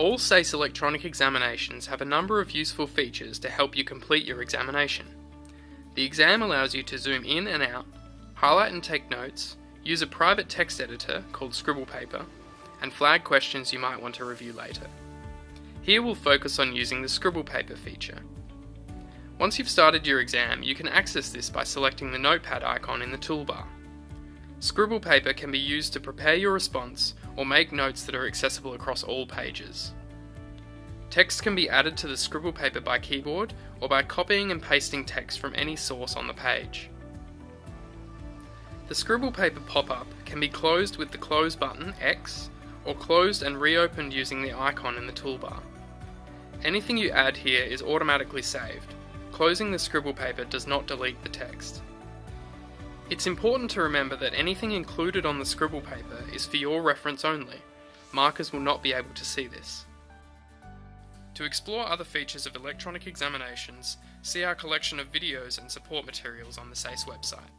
All SACE electronic examinations have a number of useful features to help you complete your examination. The exam allows you to zoom in and out, highlight and take notes, use a private text editor called Scribblepaper, and flag questions you might want to review later. Here we'll focus on using the Scribblepaper feature. Once you've started your exam, you can access this by selecting the notepad icon in the toolbar. Scribblepaper can be used to prepare your response or make notes that are accessible across all pages. Text can be added to the Scribblepaper by keyboard or by copying and pasting text from any source on the page. The Scribblepaper pop-up can be closed with the Close button, X, or closed and reopened using the icon in the toolbar. Anything you add here is automatically saved. Closing the Scribblepaper does not delete the text. It's important to remember that anything included on the Scribblepaper is for your reference only. Markers will not be able to see this. To explore other features of electronic examinations, see our collection of videos and support materials on the SACE website.